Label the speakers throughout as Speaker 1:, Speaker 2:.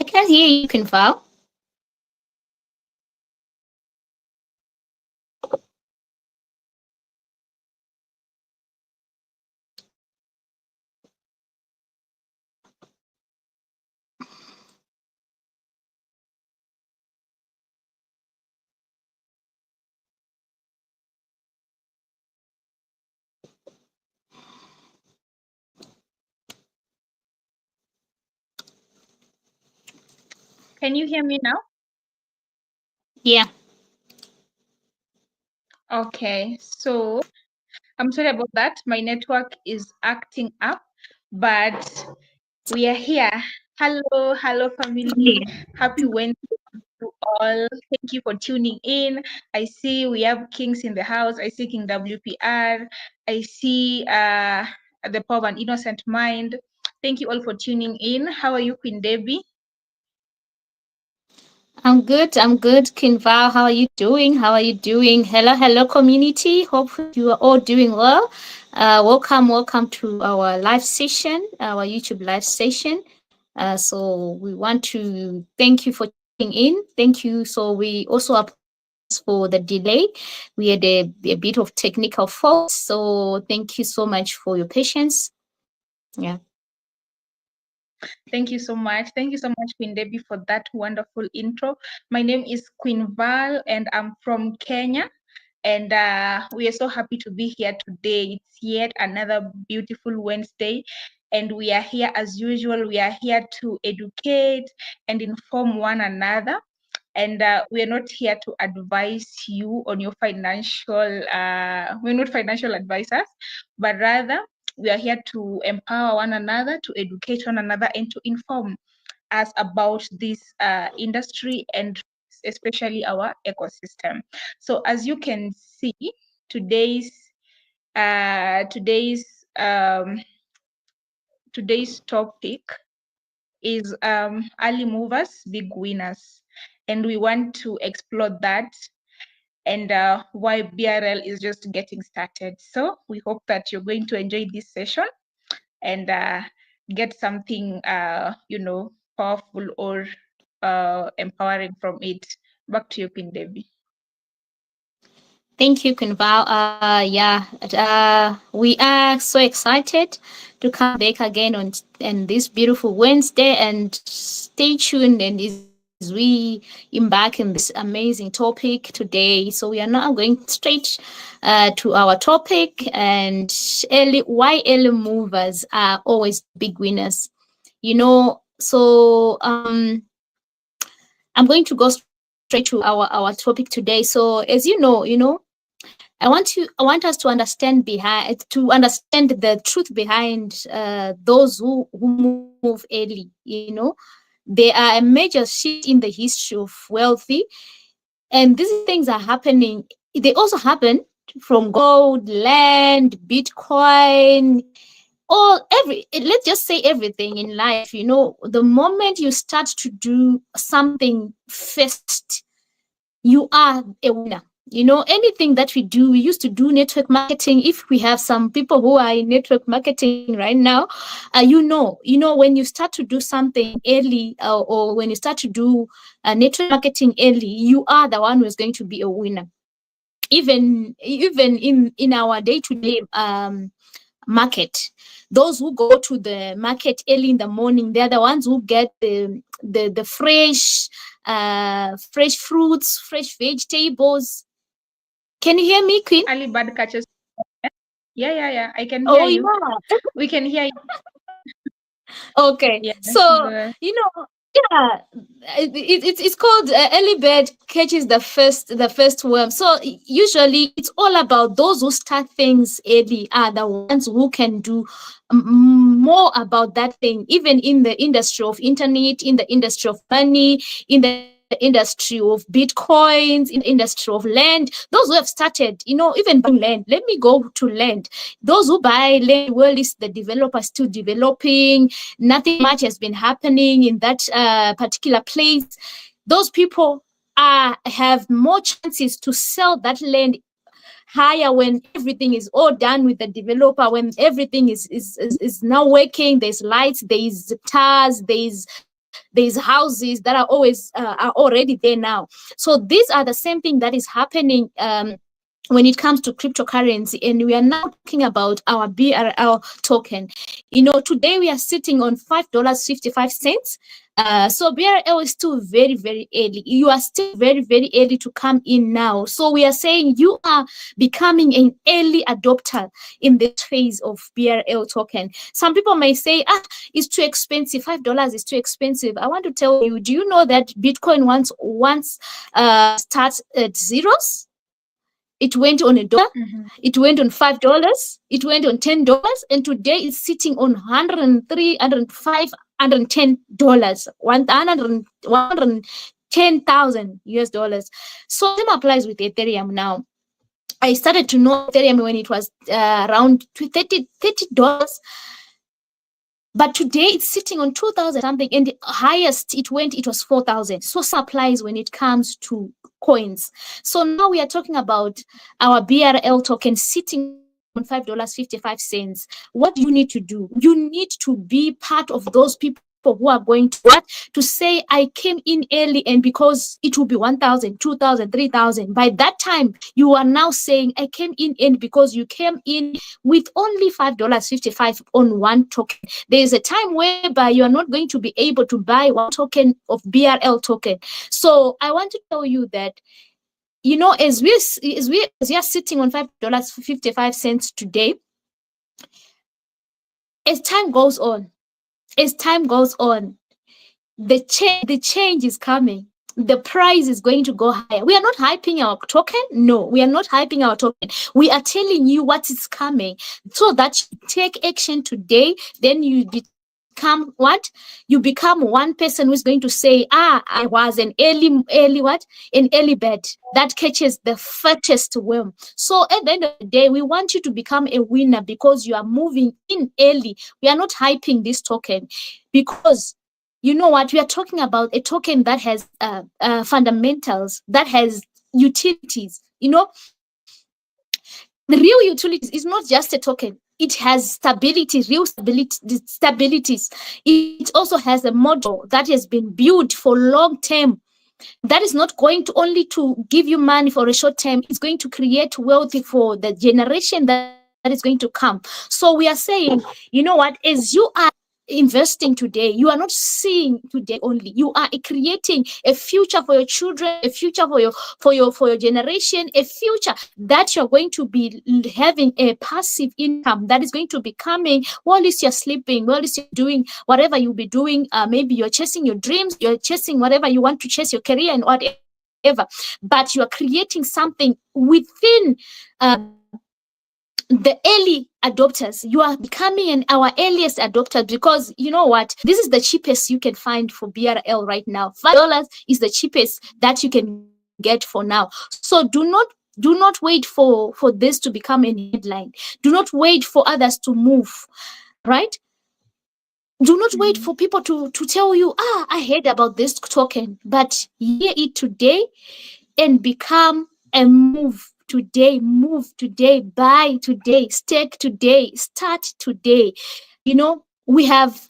Speaker 1: can hear you, Kinfal.
Speaker 2: Can you hear me now?
Speaker 1: Yeah.
Speaker 2: Okay, so I'm sorry about that. My network is acting up, but we are here. Hello, family. Happy Wednesday to all. Thank you for tuning in. I see we have Kings in the house. I see King WPR. I see the Power of an Innocent Mind. Thank you all for tuning in. How are you, Queen Debbie?
Speaker 1: I'm good. I'm good, Kinval. How are you doing? How are you doing? Hello, community. Hope you are all doing well. Welcome to our live session, our YouTube live session. So we want to thank you for tuning in. Thank you. So we also apologize for the delay. We had a bit of technical fault. So thank you so much for your patience. Yeah.
Speaker 2: Thank you so much. Thank you so much, Queen Debbie, for that wonderful intro. My name is Queen Val, and I'm from Kenya. And we are so happy to be here today. It's yet another beautiful Wednesday. And we are here as usual. We are here to educate and inform one another. And we are not here to advise you on your financial, we're not financial advisors, but rather we are here to empower one another, to educate one another, and to inform us about this industry and especially our ecosystem. So as you can see, today's today's topic is early movers, big winners, and we want to explore that and why BRL is just getting started. So we hope that you're going to enjoy this session and get something powerful or empowering from it. Back to you, Queen Debbie.
Speaker 1: Thank you, Kunval. We are so excited to come back again on this beautiful Wednesday, and stay tuned. And as we embark in this amazing topic today, so we are now going straight to our topic, and why early movers are always big winners. I'm going to go straight to our topic today. So as I want us to understand the truth behind those who move early. They are a major shift in the history of wealthy, and these things are happening. They also happen from gold, land, Bitcoin, all every let's just say everything in life. The moment you start to do something first, you are a winner. Anything that we do, we used to do network marketing. If we have some people who are in network marketing right now, when you start to do something early, or when you start to do network marketing early, you are the one who's going to be a winner. Even in our day-to-day market, those who go to the market early in the morning, they're the ones who get the fresh fruits, fresh vegetables. Can you hear me, Queen?
Speaker 2: Early bird catches. Yeah. I can hear
Speaker 1: Oh
Speaker 2: you.
Speaker 1: yeah.
Speaker 2: We can hear you.
Speaker 1: Okay.
Speaker 2: Yeah.
Speaker 1: So
Speaker 2: Good.
Speaker 1: yeah, it's called early bird catches the first worm. So usually it's all about those who start things early are the ones who can do more about that thing, even in the industry of internet, in the industry of money, in the industry of bitcoins, in the industry of land. Those who have started, even buying land. Let me go to land. Those who buy land, well, is the developer still developing. Nothing much has been happening in that particular place. Those people have more chances to sell that land higher when everything is all done with the developer, when everything is now working. There's lights, there's tars, there's There's houses that are always are already there now. So these are the same thing that is happening when it comes to cryptocurrency. And we are now talking about our BRL token. Today we are sitting on $5.55. So BRL is still very, very early. You are still very, very early to come in now. So we are saying you are becoming an early adopter in this phase of BRL token. Some people may say, it's too expensive. $5 is too expensive. I want to tell you, do you know that Bitcoin once starts at zeros? It went on $1, it went on $5, it went on $10, and today it's sitting on $103, $105, $110, $110,000 US. So same applies with Ethereum now. I started to know Ethereum when it was around $30. But today it's sitting on 2,000 something, and the highest it went, it was 4,000. So supplies when it comes to coins. So now we are talking about our BRL token sitting on $5.55. What do you need to do? You need to be part of those people who are going to say, I came in early, and because it will be 1,000, 2,000, 3,000. By that time, you are now saying, I came in early because you came in with only $5.55 on one token. There is a time whereby you are not going to be able to buy one token of BRL token. So I want to tell you that, as we are sitting on $5.55 today, as time goes on, the change is coming. The price is going to go higher. We are not hyping our token. No, we are not hyping our token. We are telling you what is coming so that you take action today. Then you become what? You become one person who's going to say, I was an early bird that catches the fattest worm. So at the end of the day, we want you to become a winner because you are moving in early. We are not hyping this token because you know what? We are talking about a token that has fundamentals, that has utilities. The real utilities is not just a token. It has stability, real stabilities. It also has a model that has been built for long term. That is not going to only to give you money for a short term. It's going to create wealth for the generation that is going to come. So we are saying, you know what? As you are investing today, you are not seeing today only. You are creating a future for your children, a future for your generation, a future that you're going to be having a passive income that is going to be coming while you're sleeping, while you're doing whatever you'll be doing. Maybe you're chasing your dreams, you're chasing whatever you want to chase, your career and whatever, but you are creating something within the early adopters. You are becoming our earliest adopter because you know what? This is the cheapest you can find for BRL right now. $5 is the cheapest that you can get for now. So do not wait for this to become a headline. Do not wait for others to move, right? Do not wait for people to tell you, I heard about this token, but hear it today and become a move today, buy today, stake today, start today. We have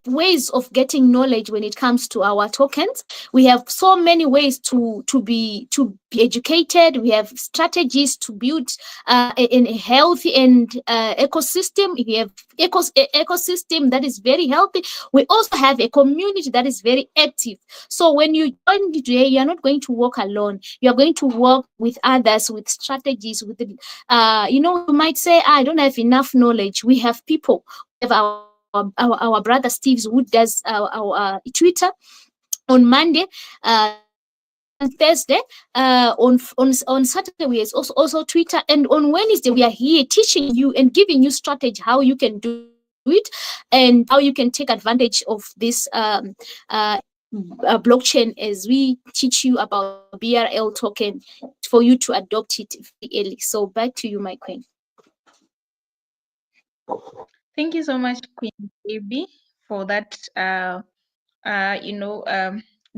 Speaker 1: ways of getting knowledge when it comes to our tokens. We have so many ways to be educated. We have strategies to build a healthy and ecosystem. We have ecosystem that is very healthy. We also have a community that is very active. So when you join today, you are not going to walk alone. You are going to work with others, with strategies. You might say, I don't have enough knowledge. We have people. We have our brother Steve, who does our Twitter on Monday, on Thursday, on Saturday we also Twitter, and on Wednesday we are here teaching you and giving you strategy how you can do it and how you can take advantage of this blockchain as we teach you about BRL token for you to adopt it very early. So back to you, my queen.
Speaker 2: Thank you so much, Queen Baby, for that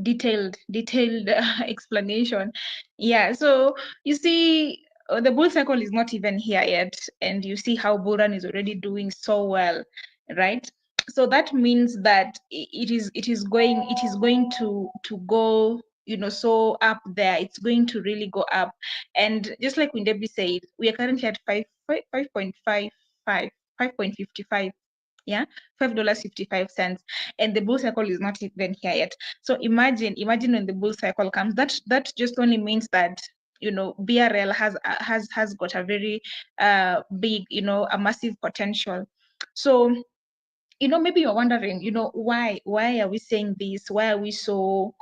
Speaker 2: detailed explanation. Yeah, so you see, the bull cycle is not even here yet, and you see how Bullrun is already doing so well, right? So that means that it is going to go, so up there. It's going to really go up. And just like Windebi said, we are currently at 5.55, yeah, $5.55, and the bull cycle is not even here yet. So imagine when the bull cycle comes, that just only means that BRL has got a very big, a massive potential. So maybe you're wondering, why are we saying this? Why are we so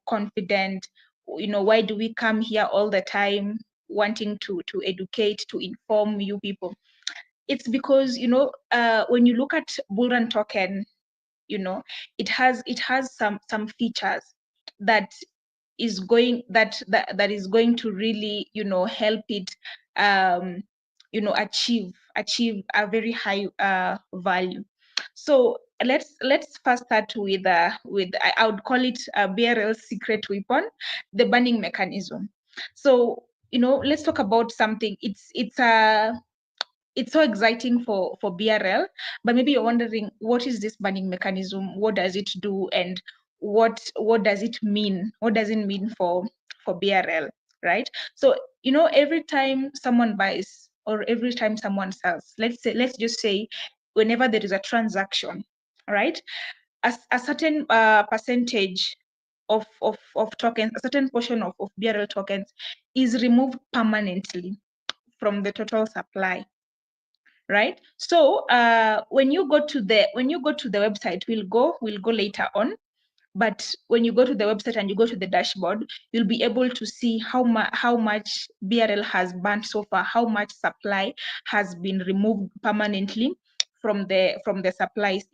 Speaker 2: confident? Why do we come here all the time wanting to educate, to inform you people? It's because when you look at Bullrun token, it has some features that is going that is going to really help it achieve a very high value. So let's first start with I would call it a BRL's secret weapon, the banding mechanism. So let's talk about something. It's so exciting for BRL, but maybe you're wondering, what is this banding mechanism? What does it do? And what does it mean? What does it mean for BRL, right? So, every time someone buys or every time someone sells, let's just say whenever there is a transaction, right? A certain percentage of tokens, a certain portion of BRL tokens is removed permanently from the total supply, right? So when you go to the website, we'll go later on, but when you go to the website and you go to the dashboard, you'll be able to see how much BRL has burnt so far, how much supply has been removed permanently from the supplies,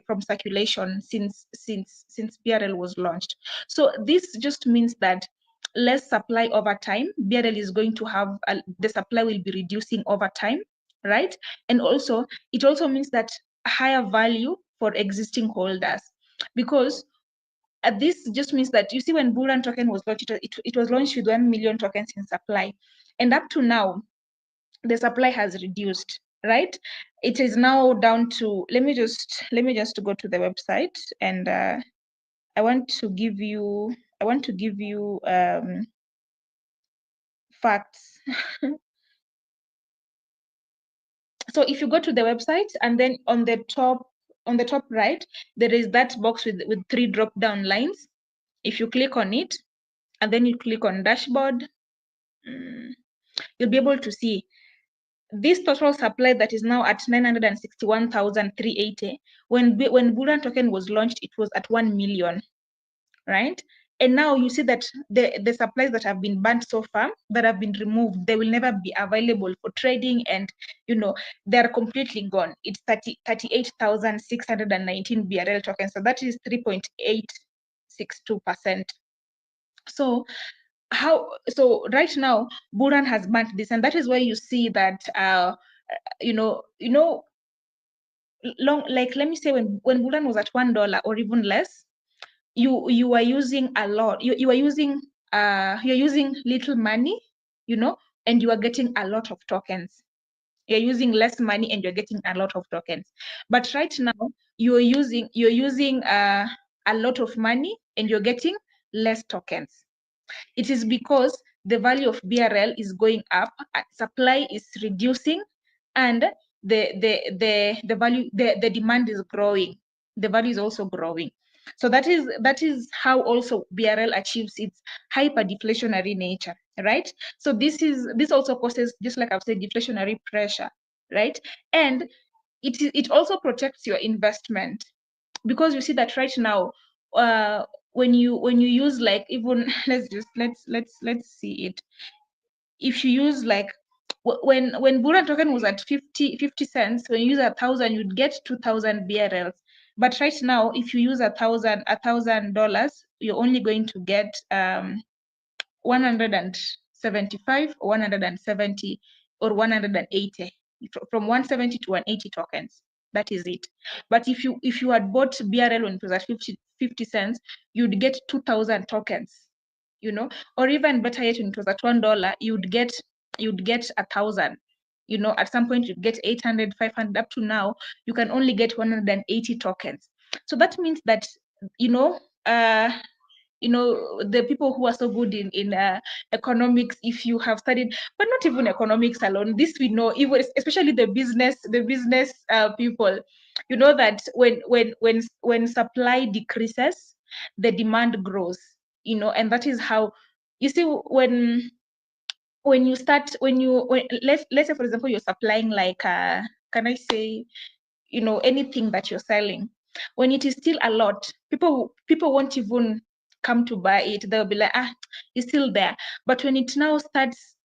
Speaker 2: from circulation since BRL was launched. So this just means that less supply over time. BRL is going to have the supply will be reducing over time, right? And also it also means that higher value for existing holders, because this just means that, you see, when Bullrun token was launched, it was launched with 1 million tokens in supply, and up to now the supply has reduced, right? It is now down to, let me just go to the website, and I want to give you facts. So if you go to the website, and then on the top right, there is that box with 3 drop down lines. If you click on it and then you click on dashboard, you'll be able to see this total supply that is now at 961,380. When Bullrun token was launched, it was at 1 million, right? And now you see that the supplies that have been burnt so far, that have been removed, they will never be available for trading, and they're completely gone. It's 38,619 BRL tokens, so that is 3.862%. So right now Bullrun has burnt this, and that is why you see that long, like, let me say, when Bullrun was at $1 or even less, you are using a lot. You're using little money, and you are getting a lot of tokens. You're using less money and you're getting a lot of tokens. But right now you're using a lot of money and you're getting less tokens. It is because the value of BRL is going up, supply is reducing, and the value, the demand is growing. The value is also growing. So that is how also BRL achieves its hyperdeflationary nature, right? So this also causes, just like I've said, deflationary pressure, right? And it also protects your investment, because you see that right now, when you use, like, even let's see it. If you use, like, when Bullrun token was at 50 cents, when you use 1,000, you'd get 2,000 BRLs. But right now, if you use $1,000, you're only going to get 175 or 170 or 180, from 170 to 180 tokens. That is it. But if you had bought BRL when it was at 50 cents, you'd get 2,000 tokens, or even better yet, when it was at $1, you'd get 1,000. You know, at some point you get 800, 500, up to now, you can only get 180 tokens. So that means that, the people who are so good in economics, if you have studied, but not even economics alone, this we know, even especially the business people, you know that when supply decreases, the demand grows, and that is how, you see, when you start, let's say, for example, you're supplying, like, can I say, anything that you're selling, when it is still a lot, people won't even come to buy it. They'll be like, it's still there. But when it now starts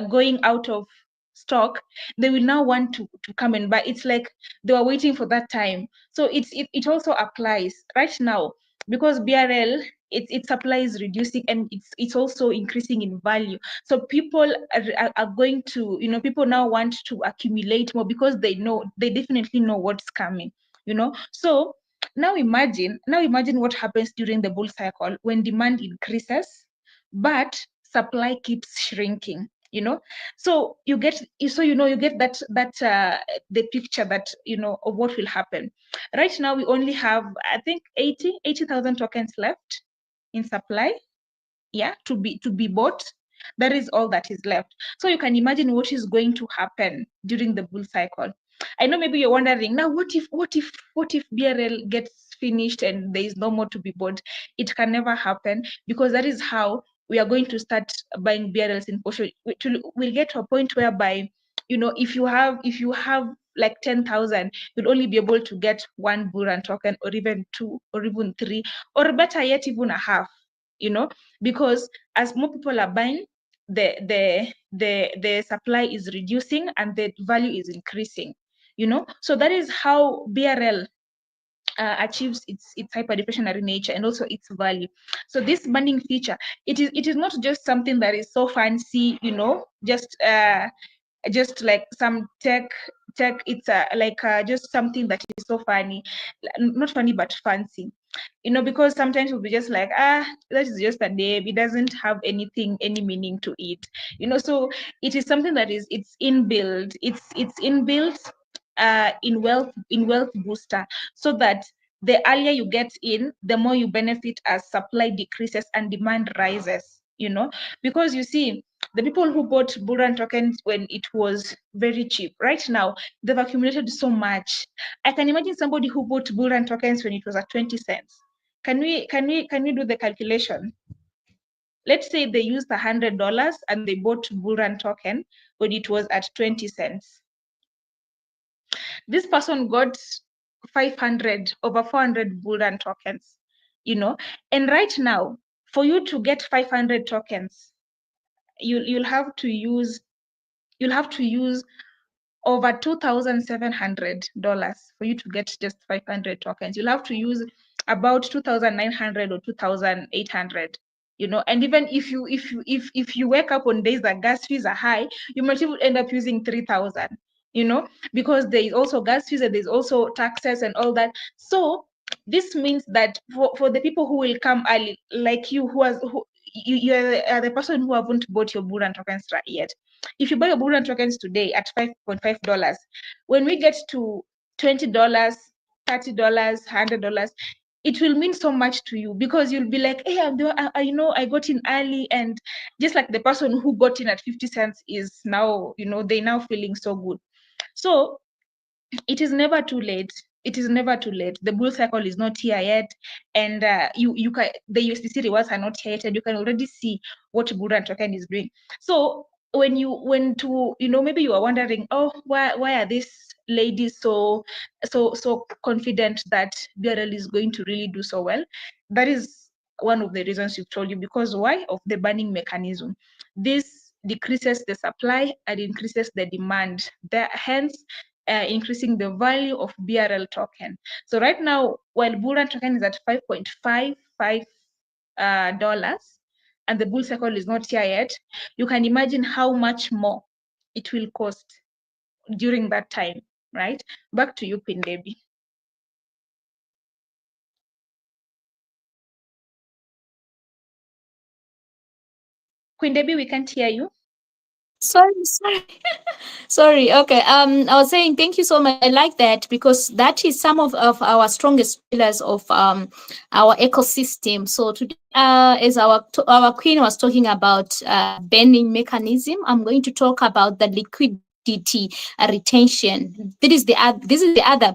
Speaker 2: going out of stock, they will now want to come and buy. It's like they were waiting for that time. So it also applies right now, because BRL, its supply is reducing, and it's also increasing in value. So people are going to, people now want to accumulate more, because they definitely know what's coming, So now imagine what happens during the bull cycle when demand increases, but supply keeps shrinking. So you get that the picture that, of what will happen. Right now we only have, I think, 80,000 tokens left in supply, to be bought. That is all that is left. So you can imagine what is going to happen during the bull cycle. I know maybe you're wondering now, what if BRL gets finished and there is no more to be bought? It can never happen, because that is how we are going to start buying BRLs in portion. We'll get to a point whereby, if you have like 10,000, you'll only be able to get one Bullrun token, or even two, or even three, or better yet, even a half, because as more people are buying, the supply is reducing and the value is increasing. So that is how BRL achieves its hyperdeflationary nature, and also its value. So this banding feature, it is not just something that is so fancy, just like some tech. It's just something that is so funny, not funny but fancy, because sometimes we'll be just like, that is just a name, it doesn't have any meaning to it, so it is something that it's inbuilt, in wealth booster, so that the earlier you get in, the more you benefit as supply decreases and demand rises, because you see, the people who bought Bullrun tokens when it was very cheap, right now they've accumulated so much. I can imagine somebody who bought Bullrun tokens when it was at 20 cents. Can we do the calculation? Let's say they used $100 and they bought Bullrun token when it was at 20 cents. This person got 500, over 400 Bullrun tokens, and right now, for you to get 500 tokens, you'll have to use over $2,700 for you to get just 500 tokens. You'll have to use about 2,900 or 2,800. And even if you wake up on days that gas fees are high, you might even end up using 3,000. Because there is also gas fees and there's also taxes and all that. So this means that for the people who will come early, like you, you are the person who haven't bought your Bullrun tokens yet. If you buy your Bullrun tokens today at $5.5, when we get to $20, $30, $100, it will mean so much to you, because you'll be like, hey, I got in early, and just like the person who got in at 50 cents is now, they now feeling so good. So it is never too late. It is never too late. The bull cycle is not here yet, and you can, the USDC rewards are not here yet, and you can already see what Bullrun token is doing. So maybe you are wondering, oh, why are these ladies so confident that BRL is going to really do so well? That is one of the reasons we've told you, because why? Of the banning mechanism. This decreases the supply and increases the demand. Hence, increasing the value of BRL token. So right now, while Bullrun token is at $5.55 and the bull cycle is not here yet, you can imagine how much more it will cost during that time, right? Back to you, Queen Debbie. Queen Debbie, we can't hear you.
Speaker 1: Sorry. Sorry. Okay. I was saying thank you so much. I like that because that is some of our strongest pillars of our ecosystem. So today, as our queen was talking about bending mechanism, I'm going to talk about the liquidity retention. This is the other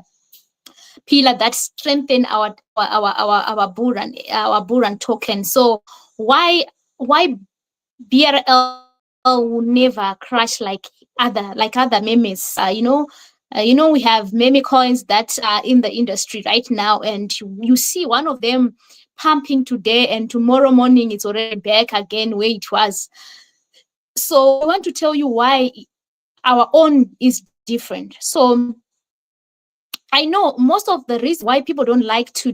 Speaker 1: pillar that strengthen our Bullrun token. So why BRL will never crash like other memes. We have meme coins that are in the industry right now, and you see one of them pumping today, and tomorrow morning it's already back again where it was. So I want to tell you why our own is different. So I know most of the reason why people don't like to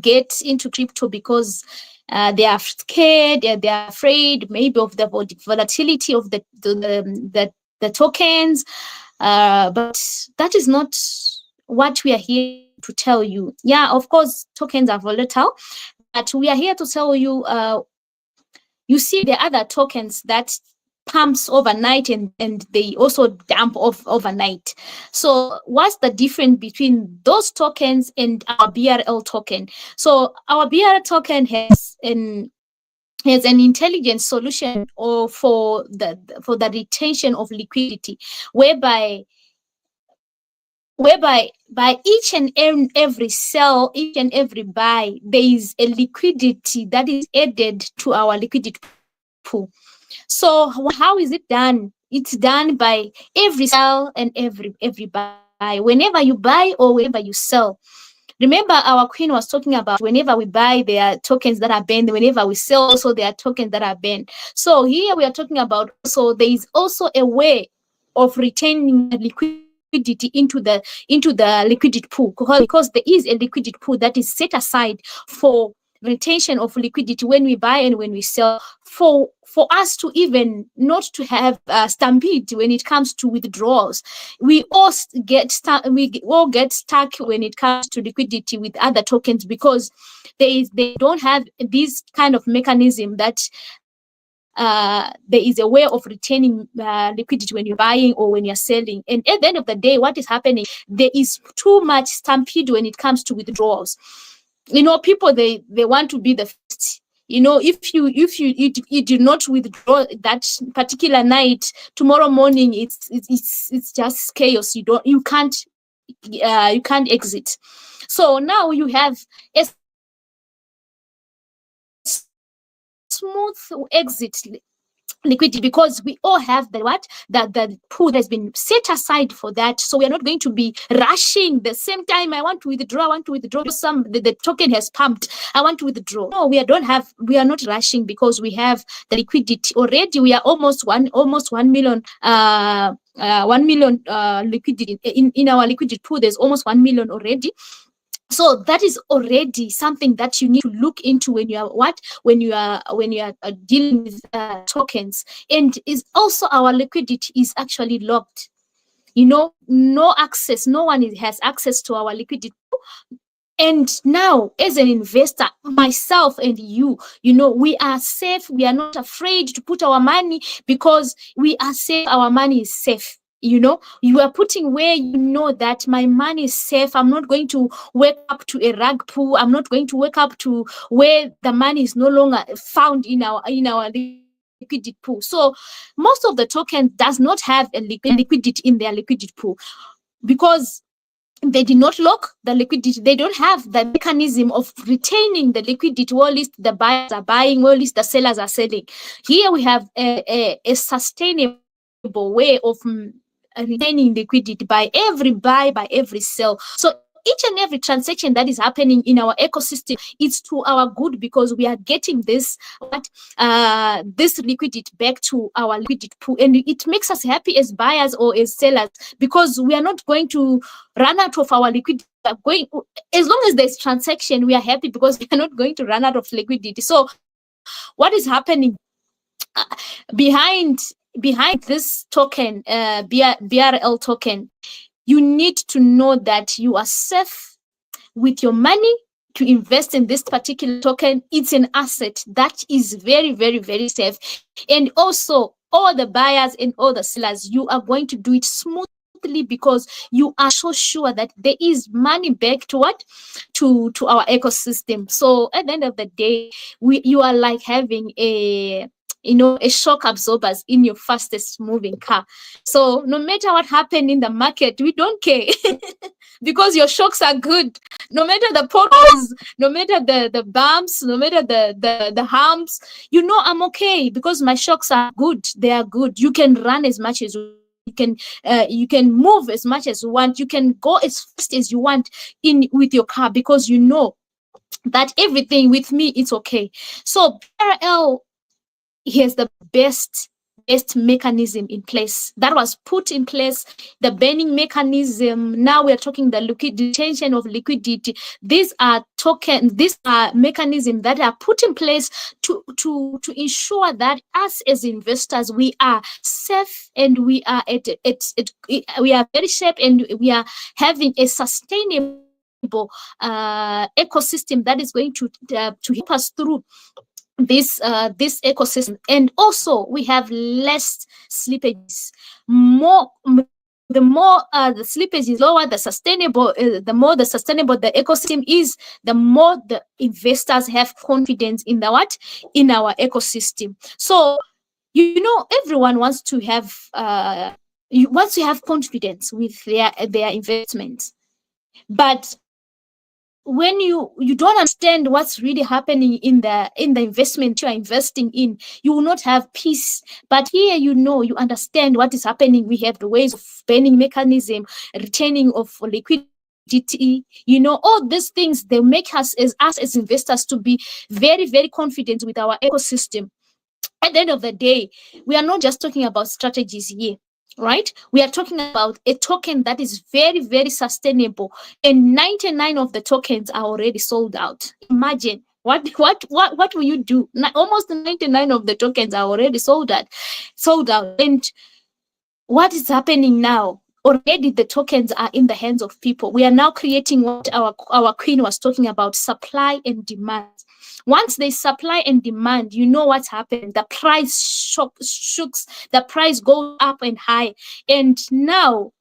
Speaker 1: get into crypto because they are scared, they are afraid maybe of the volatility of the tokens. But that is not what we are here to tell you. Yeah, of course, tokens are volatile, but we are here to tell you. You see the other tokens that pumps overnight and they also dump off overnight. So what's the difference between those tokens and our BRL token? So our BRL token has an intelligent solution or for the retention of liquidity, whereby by each and every sell, each and every buy, there is a liquidity that is added to our liquidity pool. So how is it done? It's done by every sell and every buy. Whenever you buy or whenever you sell. Remember, our queen was talking about whenever we buy, there are tokens that are banned. Whenever we sell, also there are tokens that are banned. So here we are talking about also there is also a way of retaining liquidity into the liquidity pool, because there is a liquidity pool that is set aside for retention of liquidity when we buy and when we sell, for us to even not to have stampede when it comes to withdrawals. We all get stuck when it comes to liquidity with other tokens because they don't have this kind of mechanism that there is a way of retaining liquidity when you're buying or when you're selling. And at the end of the day, what is happening, there is too much stampede when it comes to withdrawals. People, they want to be the first. If you do not withdraw that particular night, tomorrow morning it's just chaos. You can't exit. So now you have a smooth exit liquidity because we all have the pool that has been set aside for that. So we are not going to be rushing the same time. I want to withdraw because the token has pumped. I want to withdraw. No, we are not rushing because we have the liquidity already. We are almost 1 million 1 million liquidity in our liquidity pool. There's almost 1 million already. So that is already something that you need to look into when you are dealing with tokens. And is also our liquidity is actually locked. No access. No one has access to our liquidity. And now, as an investor, myself and you, we are safe. We are not afraid to put our money because we are safe. Our money is safe. You are putting where you know that my money is safe. I'm not going to wake up to a rug pool. I'm not going to wake up to where the money is no longer found in our liquidity pool. So most of the tokens does not have a liquidity in their liquidity pool because they did not lock the liquidity. They don't have the mechanism of retaining the liquidity. Or at least the buyers are buying, or at least the sellers are selling. Here we have a sustainable way of retaining liquidity by every buy, by every sell. So each and every transaction that is happening in our ecosystem, it's to our good because we are getting this liquidity back to our liquidity pool, and it makes us happy as buyers or as sellers because we are not going to run out of our liquidity. As long as there's transaction, we are happy because we are not going to run out of liquidity. So what is happening behind this token, BRL token, you need to know that you are safe with your money to invest in this particular token, it's an asset that is very, very, very safe. And also, all the buyers and all the sellers, you are going to do it smoothly because you are so sure that there is money back to what? To our ecosystem. So at the end of the day, you are like having a shock absorbers in your fastest moving car. So no matter what happened in the market, we don't care because your shocks are good. No matter the potholes, no matter the bumps, no matter the humps, I'm okay because my shocks are good. They are good. You can run as much as you can move as much as you want. You can go as fast as you want in with your car because you know that everything with me it's okay. So parallel, here's the best mechanism in place that was put in place, the banning mechanism. Now we're talking the detention of liquidity. These are mechanisms that are put in place to ensure that us as investors, we are safe and we are we are very safe and we are having a sustainable ecosystem that is going to help us through this ecosystem. And also we have less slippages. The more the slippage is lower, the more the sustainable the ecosystem is, the more the investors have confidence in in our ecosystem. So everyone wants to have confidence with their investments, but when you don't understand what's really happening in the investment you are investing in, you will not have peace. But here, you understand what is happening. We have the ways of banning mechanism, retaining of liquidity, all these things, they make us as investors to be very, very confident with our ecosystem. At the end of the day, we are not just talking about strategies here, right? We are talking about a token that is very, very sustainable, and 99 of the tokens are already sold out. Imagine what will you do? Almost 99 of the tokens are already sold out. And what is happening now? Already the tokens are in the hands of people. We are now creating what our queen was talking about, supply and demand. Once there's supply and demand, you know what's happened. The price shooks, the price goes up and high. And now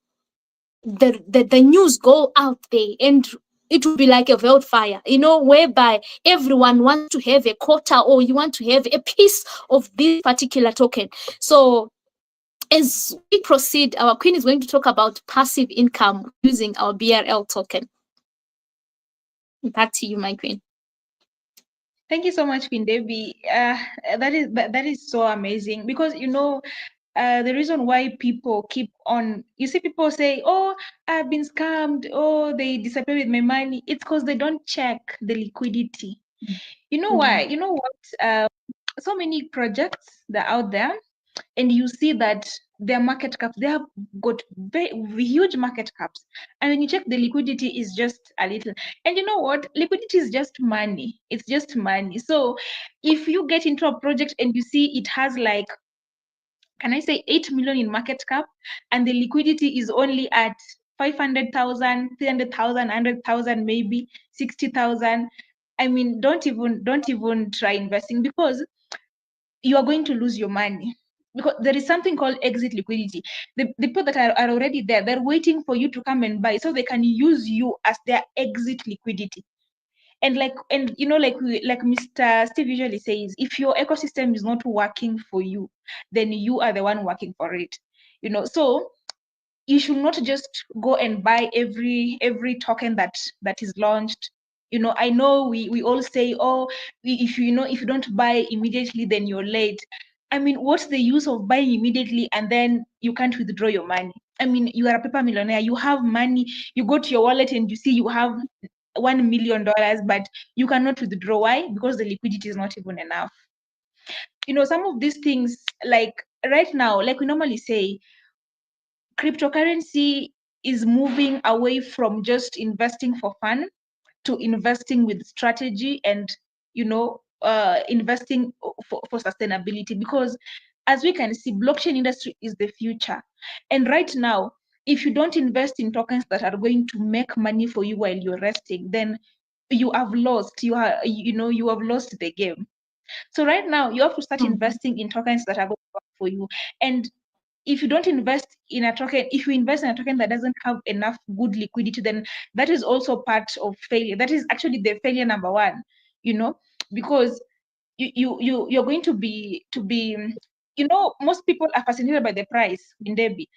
Speaker 1: the news go out there, and it will be like a wildfire, whereby everyone wants to have a quota, or you want to have a piece of this particular token. So as we proceed, our queen is going to talk about passive income using our BRL token. Back to you, my queen.
Speaker 2: Thank you so much, Queen Debbie. That is so amazing, because the reason why people keep on, you see people say, oh, I've been scammed, oh, they disappear with my money. It's because they don't check the liquidity. You know why? You know what? So many projects that are out there, and you see that their market caps, they have got very huge market caps, and when you check, the liquidity is just a little. And you know what? Liquidity is just money. It's just money. So if you get into a project and you see it has like, can I say 8 million in market cap, and the liquidity is only at 500,000, 300,000, 100,000, maybe 60,000, I mean, don't even try investing, because you are going to lose your money, because there is something called exit liquidity. The people that are already there, they're waiting for you to come and buy so they can use you as their exit liquidity. And like Mr. Steve usually says, if your ecosystem is not working for you, then you are the one working for it. So you should not just go and buy every token that is launched. I know we all say, oh, if you don't buy immediately, then you're late. I mean, what's the use of buying immediately and then you can't withdraw your money? I mean, you are a paper millionaire, you have money, you go to your wallet and you see you have $1 million, but you cannot withdraw. Why? Because the liquidity is not even enough. Some of these things, like right now, like we normally say, cryptocurrency is moving away from just investing for fun to investing with strategy, and investing for sustainability, because as we can see, blockchain industry is the future. And right now, if you don't invest in tokens that are going to make money for you while you're resting, then you have lost. You have lost the game. So right now you have to start
Speaker 1: Mhm.
Speaker 2: investing in tokens that are going to work for you. And if you don't invest in a token, if you invest in a token that doesn't have enough good liquidity, then that is also part of failure. That is actually the failure number one, because you're going to be most people are fascinated by the price in Debbie,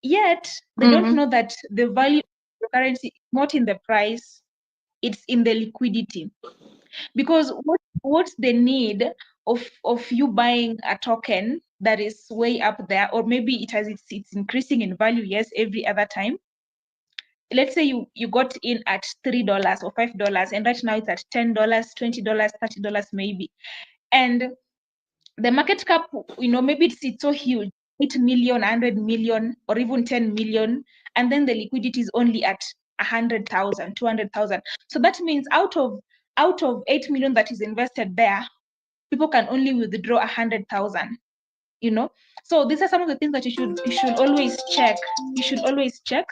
Speaker 2: yet they don't
Speaker 1: Mhm.
Speaker 2: know that the value of the currency is not in the price, it's in the liquidity. Because what's the need of you buying a token that is way up there, or maybe it's increasing in value, yes, every other time. Let's say you got in at $3 or $5, and right now it's at $10, $20, $30 maybe. And the market cap, maybe it's so huge, 8 million, 100 million, or even 10 million, and then the liquidity is only at 100,000, 200,000. So that means out of 8 million that is invested there, people can only withdraw 100,000. you know so these are some of the things that you should always check.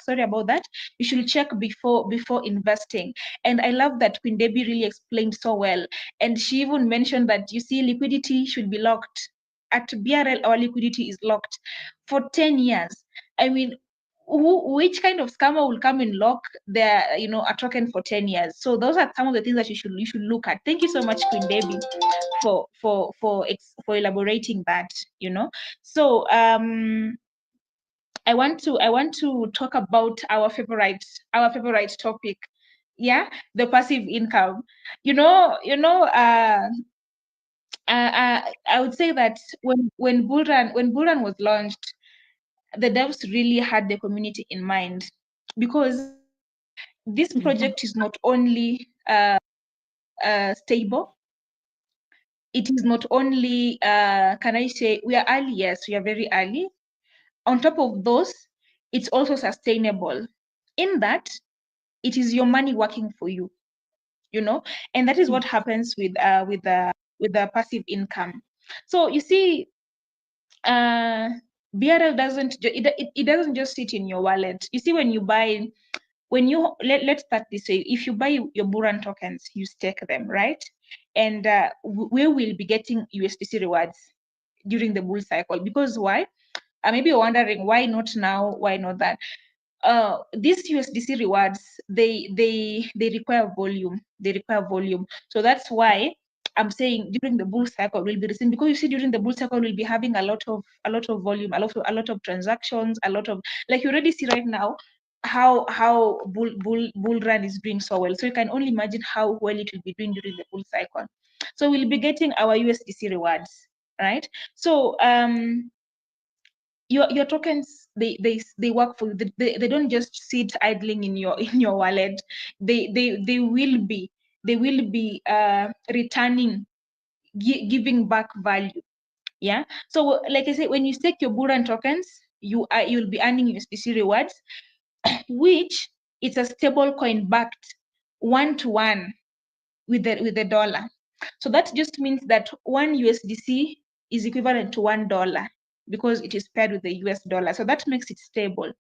Speaker 2: Sorry about that. You should check before investing. And I love that Queen Debbie really explained so well. And she even mentioned that, you see, liquidity should be locked. At BRL, our liquidity is locked for 10 years. I mean, which kind of scammer will come and lock their a token for 10 years? So those are some of the things that you should look at. Thank you so much, Queen Debbie, for elaborating that. So I want to talk about our favorite topic. Yeah, the passive income. I would say that when Bullrun was launched, the devs really had the community in mind, because this
Speaker 1: Mhm.
Speaker 2: project is not only stable. It is not only, can I say, we are early. Yes, we are very early. On top of those, it's also sustainable, in that it is your money working for you. And that is what happens with the passive income. So you see, uh BRL it doesn't just sit in your wallet. You see, let's start this way. If you buy your Buran tokens, you stake them, right? And we will be getting USDC rewards during the bull cycle. Because why? Maybe you're wondering, why not now? Why not that? These USDC rewards, they require volume. They require volume. So that's why I'm saying during the bull cycle we'll be receiving, because you see, during the bull cycle we'll be having a lot of volume, a lot of transactions, a lot of, like, you already see right now how bull run is doing so well. So you can only imagine how well it will be doing during the bull cycle. So we'll be getting our USDC rewards, right? So your tokens, they work for you. They don't just sit idling in your in your wallet. They will be returning, giving back value. Yeah. So like I said, when you stake your Buran tokens, you'll be earning USDC rewards, which it's a stable coin backed one to one with the dollar. So that just means that one USDC is equivalent to $1, because it is paired with the US dollar. So that makes it stable.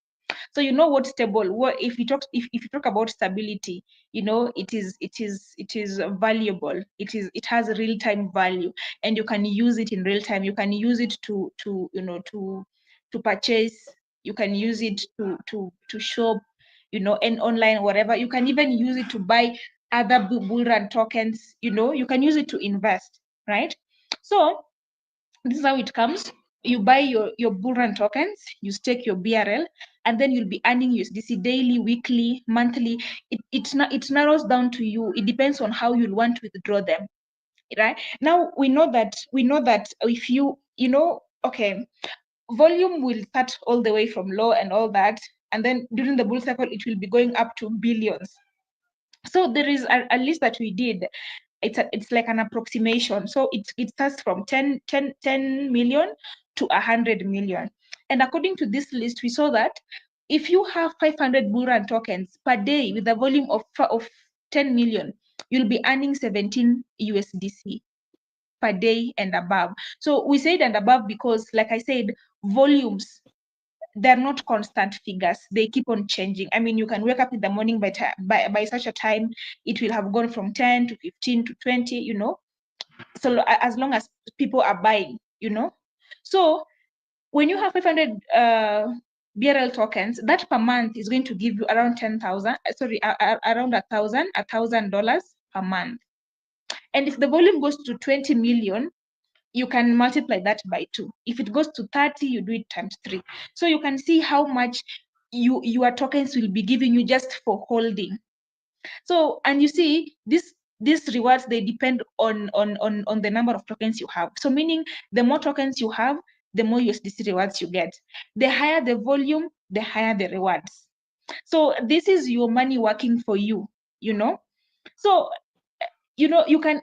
Speaker 2: So what stable, what if you talk about stability, it is valuable. It has real time value, and you can use it in real time. You can use it to purchase. You can use it to shop, and online, whatever. You can even use it to buy other bull run tokens. You can use it to invest, right? So this is how it comes. You buy your Bullrun tokens, you stake your BRL, and then you'll be earning USDC daily, weekly, monthly. It narrows down to you. It depends on how you'll want to withdraw them, right? Now we know that if okay, volume will start all the way from low and all that, and then during the bull cycle it will be going up to billions. So there is a list that we did. It's like an approximation. So it starts from 10 million to 100 million. And according to this list, we saw that if you have 500 Buran tokens per day with a volume of 10 million, you'll be earning 17 USDC per day and above. So we said and above because, like I said, volumes they're not constant figures. They keep on changing. I mean, you can wake up in the morning by such a time, it will have gone from 10 to 15 to 20, so as long as people are buying, So when you have 500 BRL tokens, that per month is going to give you around 10,000, sorry, around $1,000 per month. And if the volume goes to 20 million, you can multiply that by 2. If it goes to 30, you do it times 3. So you can see how much your tokens will be giving you just for holding. So, and you see, these rewards, they depend on the number of tokens you have. So meaning the more tokens you have, the more USDC rewards you get. The higher the volume, the higher the rewards. So this is your money working for you, So you can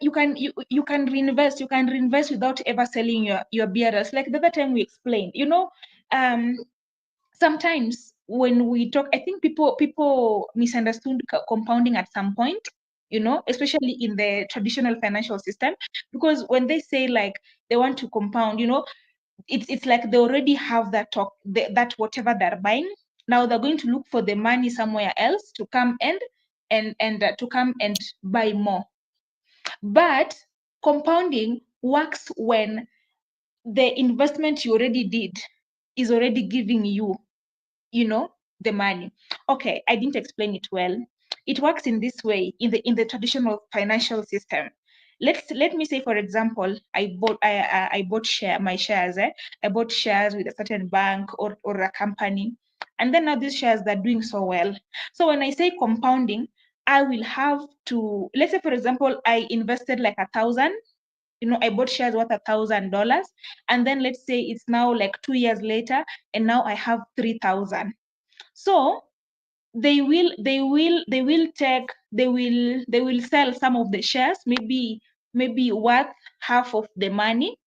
Speaker 2: reinvest. You can reinvest without ever selling your BRLs. Like the other time we explained, sometimes when we talk, I think people misunderstood compounding at some point, especially in the traditional financial system, because when they say like they want to compound, it's like they already have that whatever they're buying. Now they're going to look for the money somewhere else to come to come and buy more. But compounding works when the investment you already did is already giving you, the money. Okay, I didn't explain it well. It works in this way in the traditional financial system. Let me say, for example, I bought my shares. I bought shares with a certain bank or a company, and then now these shares are doing so well. So when I say compounding, I will have to, let's say, for example, I invested like 1,000. I bought shares worth $1,000, and then let's say it's now like 2 years later, and now I have 3,000. So they will sell some of the shares, maybe worth half of the money,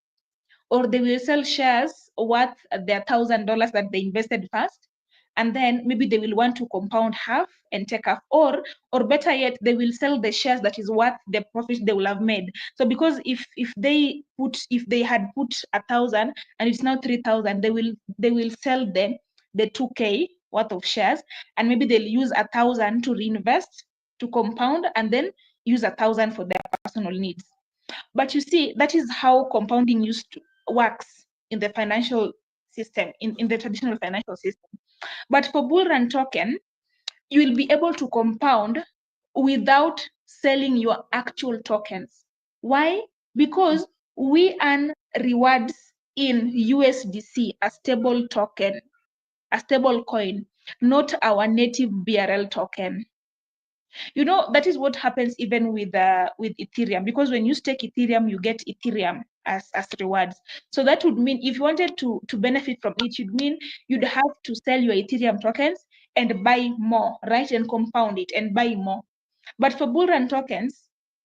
Speaker 2: or they will sell shares worth their $1,000 that they invested first, and then maybe they will want to compound half and take half, or better yet, they will sell the shares that is worth the profit they will have made. So because if they had put 1,000 and it's now 3,000, they will sell the 2K worth of shares, and maybe they'll use 1,000 to reinvest to compound, and then use 1,000 for their personal needs. But you see, that is how compounding works in the financial system, in the traditional financial system. But for Bullrun token, you will be able to compound without selling your actual tokens. Why? Because we earn rewards in USDC, a stable token, a stable coin, not our native BRL token. That is what happens even with Ethereum, because when you stake Ethereum, you get Ethereum as rewards. So that would mean if you wanted to benefit from it, you'd have to sell your Ethereum tokens and buy more, right? And compound it and buy more. But for Bullrun tokens,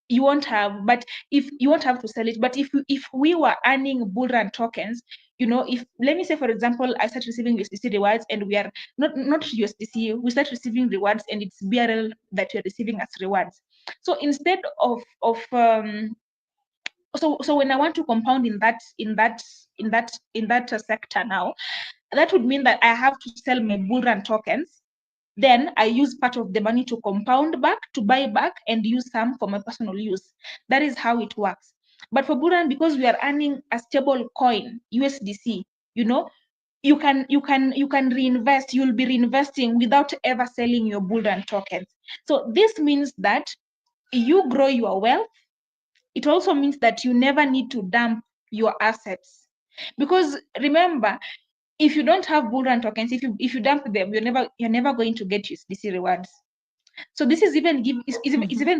Speaker 2: you won't have, but if you won't have to sell it. But if we were earning Bullrun tokens, if, let me say, for example, I start receiving USDC rewards, and we are not USDC, we start receiving rewards, and it's BRL that we're receiving as rewards. So instead of so when I want to compound in that sector now, that would mean that I have to sell my Bullrun tokens. Then I use part of the money to compound back, to buy back, and use some for my personal use. That is how it works. But for Bullrun, because we are earning a stable coin, USDC, you can reinvest. You'll be reinvesting without ever selling your Bullrun tokens. So this means that you grow your wealth. It also means that you never need to dump your assets, because remember, if you don't have Bullrun tokens, if you dump them, you're never going to get USDC rewards. So this is even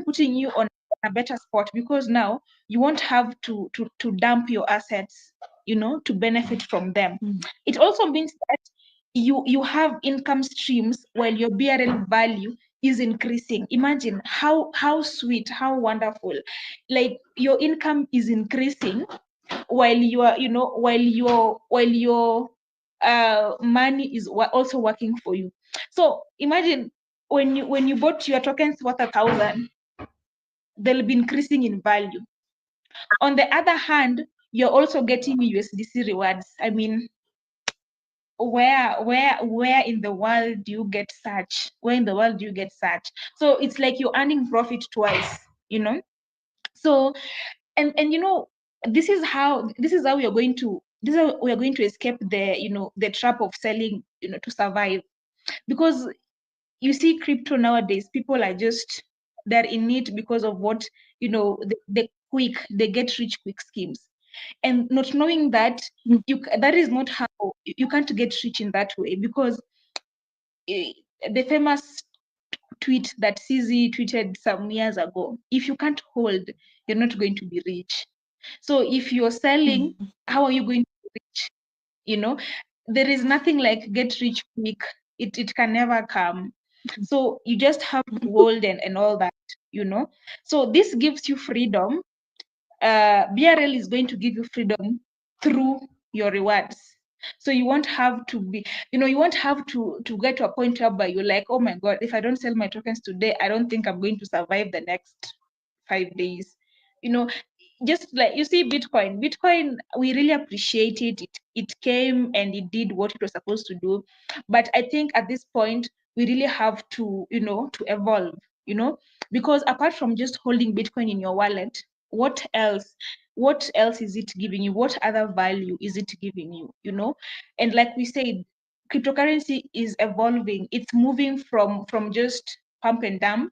Speaker 2: putting you on a better spot, because now you won't have to dump your assets, to benefit from them. It also means that you have income streams while your BRL value is increasing. Imagine how sweet, how wonderful. Like your income is increasing while you are, while your money is also working for you. So imagine when you bought your tokens worth 1,000, they'll be increasing in value. On the other hand, you're also getting USDC rewards. I mean, where in the world do you get such? Where in the world do you get such? So it's like you're earning profit twice, you know. So and you know, this is how we are going to escape the, you know, the trap of selling, you know, to survive. Because you see, crypto nowadays, people are just, they're in it because of what, you know, they get rich quick schemes, and not knowing that that is not how you can't get rich in that way. Because eh, the famous tweet that CZ tweeted some years ago, if you can't hold, you're not going to be rich. So if you're selling, how are you going to be rich? You know, there is nothing like get rich quick. It can never come. So you just have to hold and all that, you know. So this gives you freedom. BRL is going to give you freedom through your rewards. So you won't have to be, you know, you won't have to get to a point where you're like, oh my God, if I don't sell my tokens today, I don't think I'm going to survive the next 5 days. You know, just like you see Bitcoin, we really appreciate it. It came and it did what it was supposed to do. But I think at this point, we really have to, you know, to evolve, you know, because apart from just holding Bitcoin in your wallet, what else? What else is it giving you? What other value is it giving you? You know, and like we said, cryptocurrency is evolving. It's moving from just pump and dump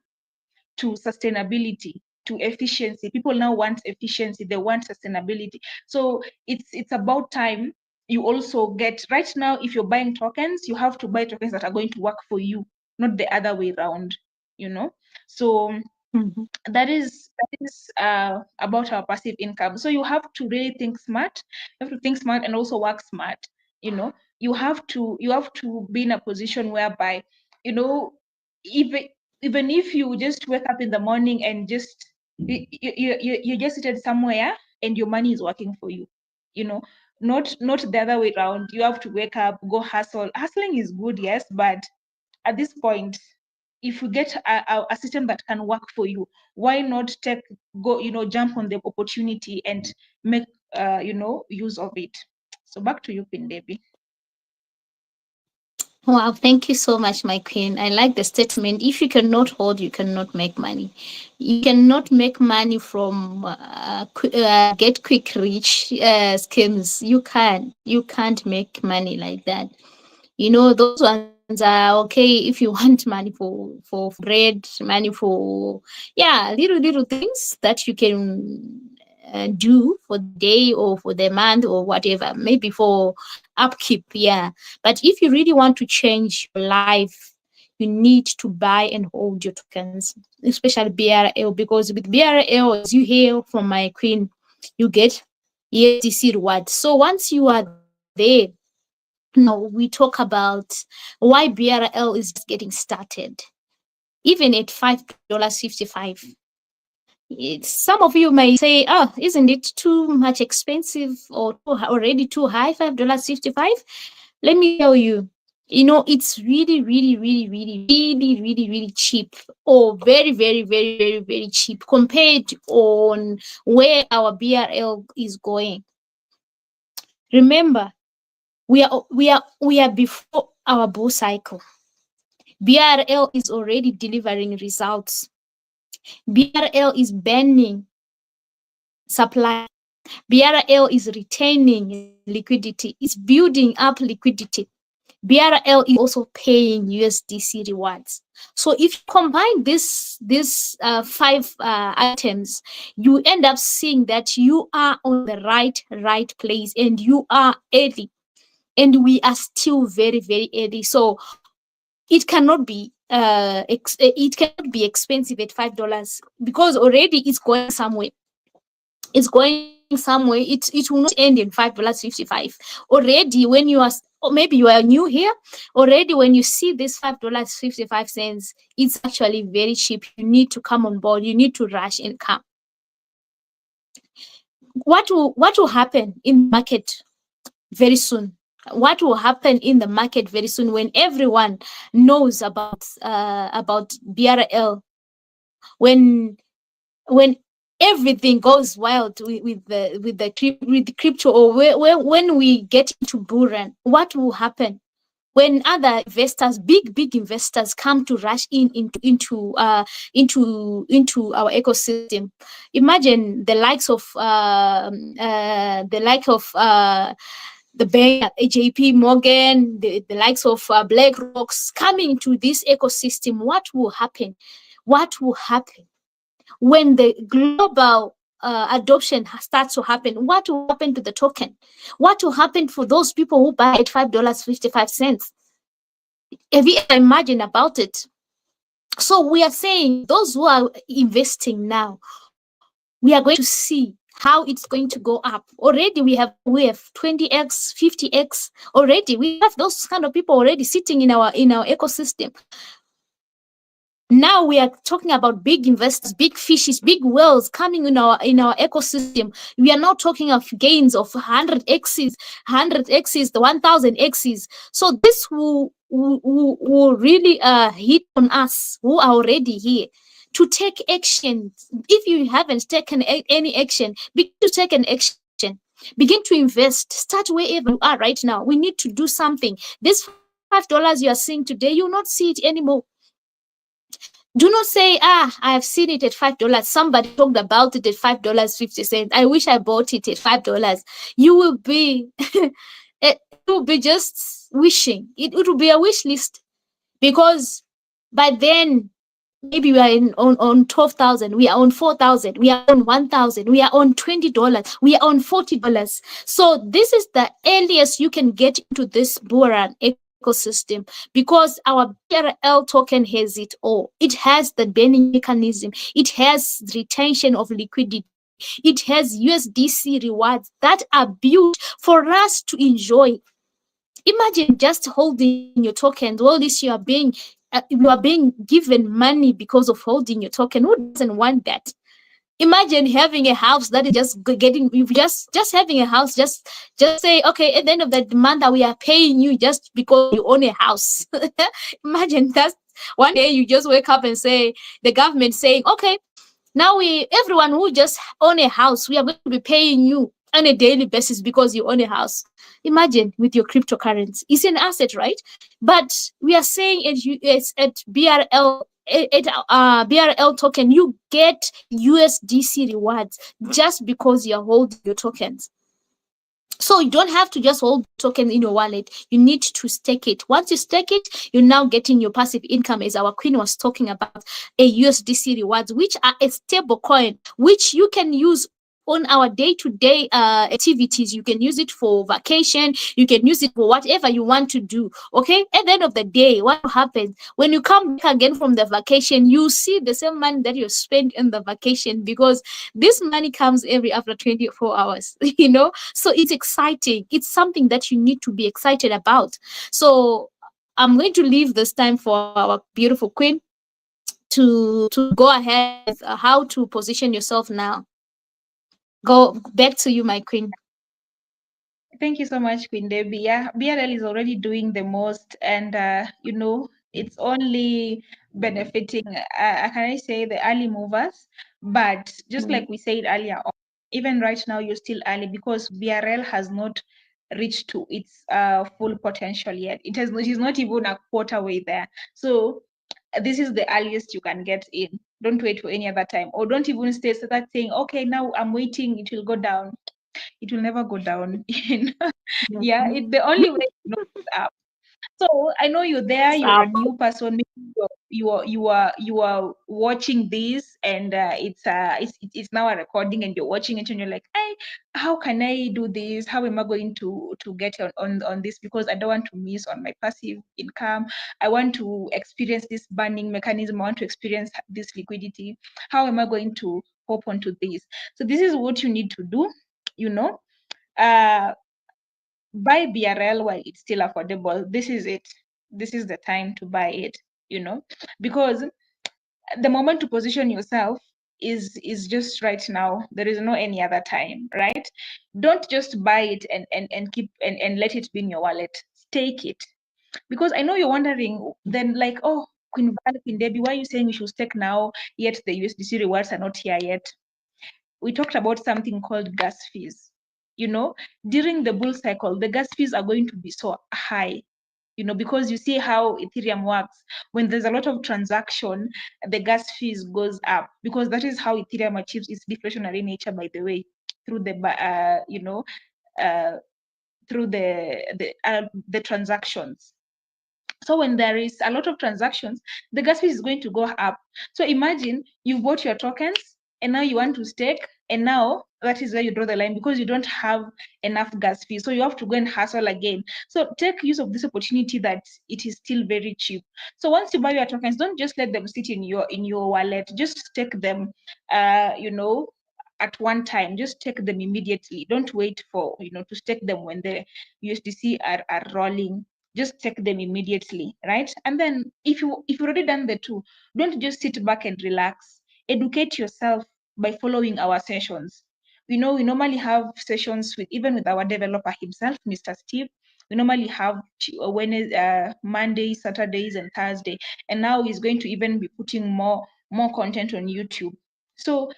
Speaker 2: to sustainability, to efficiency. People now want efficiency, they want sustainability. So it's about time you also get, right now, if you're buying tokens, you have to buy tokens that are going to work for you, not the other way around, you know. So that is about our passive income. So you have to really think smart. You have to think smart and also work smart. You know, you have to be in a position whereby, you know, even if you just wake up in the morning and just you just seated somewhere and your money is working for you. You know, not the other way around. You have to wake up, go hustle. Hustling is good, yes, but at this point, if you get a system that can work for you, why not jump on the opportunity and make use of it. So back to you, Queen Debbie.
Speaker 1: Wow, thank you so much, my queen. I like the statement. If you cannot hold, you cannot make money. You cannot make money from get quick rich schemes. You can't make money like that. You know, those ones are okay if you want money for bread, money for little things that you can do for the day or for the month or whatever, maybe for upkeep. Yeah, but if you really want to change your life, you need to buy and hold your tokens, especially BRL, because with BRL, as you hear from my queen, you get USDC reward. So once you are there, now we talk about why BRL is just getting started. Even at $5.55, some of you may say, oh, isn't it too much expensive or already too high, $5.55? Let me tell you, you know, it's really, really, really, really, really, really, really cheap, or very, very, very, very, very cheap compared on where our BRL is going. Remember, we are before our bull cycle. BRL is already delivering results. BRL is banning supply. BRL is retaining liquidity. It's building up liquidity. BRL is also paying USDC rewards. So if you combine this five items, you end up seeing that you are on the right place and you are early, and we are still very, very early. So it cannot be it cannot be expensive at $5, because already it's going somewhere. It's going somewhere. It will not end in $5.55. Already, when you are, or maybe you are new here, already when you see this $5.55, it's actually very cheap. You need to come on board. You need to rush and come. What will happen in the market very soon? What will happen in the market very soon when everyone knows about BRL? When everything goes wild with crypto, or when we get into Bullrun, what will happen when other investors, big investors, come to rush into our ecosystem? Imagine the likes of the bank, JP Morgan, the likes of BlackRock's coming to this ecosystem. What will happen? What will happen when the global adoption starts to happen? What will happen to the token? What will happen for those people who buy at $5.55? Have you ever imagined about it? So we are saying those who are investing now, we are going to see how it's going to go up. Already we have 20x, 50x already. We have those kind of people already sitting in our ecosystem. Now we are talking about big investors, big fishes, big whales coming in our ecosystem. We are not talking of gains of 100x's, the 1000x's. So this will really hit on us who are already here to take action. If you haven't taken any action, begin to take an action. Begin to invest. Start wherever you are right now. We need to do something. This $5 you are seeing today, you will not see it anymore. Do not say, I have seen it at $5. Somebody talked about it at $5.50. I wish I bought it at $5. You will be, it will be just wishing. It will be a wish list, because by then, maybe we are on 12,000, we are on 4,000, we are on 1,000, we are on $20, we are on $40. So this is the earliest you can get into this Bullrun ecosystem, because our BRL token has it all. It has the banning mechanism, it has retention of liquidity, it has USDC rewards that are built for us to enjoy. Imagine just holding your tokens. All this you are being given money because of holding your token. Who doesn't want that? Imagine having a house that is just having a house. Just say, okay, at the end of the month that we are paying you just because you own a house. Imagine that one day you just wake up and say, the government saying, okay, now everyone who just own a house, we are going to be paying you on a daily basis because you own a house. Imagine with your cryptocurrency. It's an asset, right? But we are saying it's at BRL, BRL token, you get USDC rewards just because you're holding your tokens. So you don't have to just hold tokens in your wallet. You need to stake it. Once you stake it, you're now getting your passive income, as our queen was talking about, a USDC rewards, which are a stable coin, which you can use on our day-to-day activities. You can use it for vacation, you can use it for whatever you want to do. Okay, at the end of the day, what happens when you come back again from the vacation, you see the same money that you spent in the vacation, because this money comes every after 24 hours. So it's exciting. It's something that you need to be excited about. So I'm going to leave this time for our beautiful queen to go ahead with how to position yourself now. Go back to you, my queen.
Speaker 2: Thank you so much, Queen Debbie. Yeah, BRL is already doing the most, and it's only benefiting. Can I say the early movers? But just like we said earlier on, even right now you're still early because BRL has not reached to its full potential yet. It is not even a quarter way there. So this is the earliest you can get in. Don't wait for any other time, or don't even start saying, okay, now I'm waiting, it will go down. It will never go down. Yeah, the only way to know is up. So I know you're there. You're a new person. Maybe you are watching this, and it's now a recording, and you're watching it, and you're like, how can I do this? How am I going to get on this? Because I don't want to miss on my passive income. I want to experience this burning mechanism. I want to experience this liquidity. How am I going to hop onto this? So this is what you need to do. Buy BRL while it's still affordable. This is it. This is the time to buy it, because the moment to position yourself is just right now. There is no any other time, right? Don't just buy it and keep and let it be in your wallet. Stake it. Because I know you're wondering then, like, oh, Queen Debbie, why are you saying we should stake now, yet the USDC rewards are not here yet? we talked about something called gas fees. During the bull cycle, the gas fees are going to be so high, because you see how Ethereum works. When there's a lot of transaction, the gas fees goes up, because that is how Ethereum achieves its deflationary nature, by the way, through the transactions. So when there is a lot of transactions, the gas fee is going to go up. So imagine you bought your tokens and now you want to stake, and now that is where you draw the line, because you don't have enough gas fee. So you have to go and hustle again. So take use of this opportunity that it is still very cheap. So once you buy your tokens, don't just let them sit in your wallet. Just stake them, at one time. Just take them immediately. Don't wait for to stake them when the USDC are rolling. Just take them immediately, right? And then if you've already done the two, don't just sit back and relax. Educate yourself by following our sessions. We normally have sessions even with our developer himself, Mr. Steve. We normally have Mondays, Saturdays, and Thursday, and now he's going to even be putting more content on YouTube. So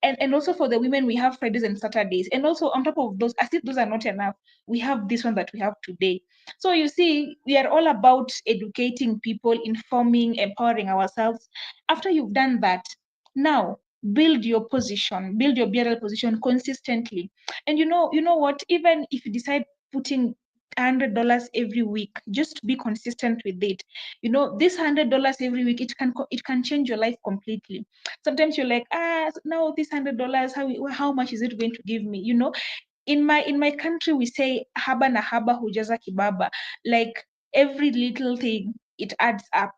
Speaker 2: and also for the women, we have Fridays and Saturdays. And also on top of those, as if those are not enough, we have this one that we have today. So you see, we are all about educating people, informing, empowering ourselves. After you've done that, now build your position, build your BRL position consistently. And you know what, even if you decide putting $100 every week, just be consistent with it. This $100 every week, it can change your life completely. Sometimes you're like, now this $100, how much is it going to give me? In my country, we say haba na haba hujaza kibaba. Like every little thing, it adds up.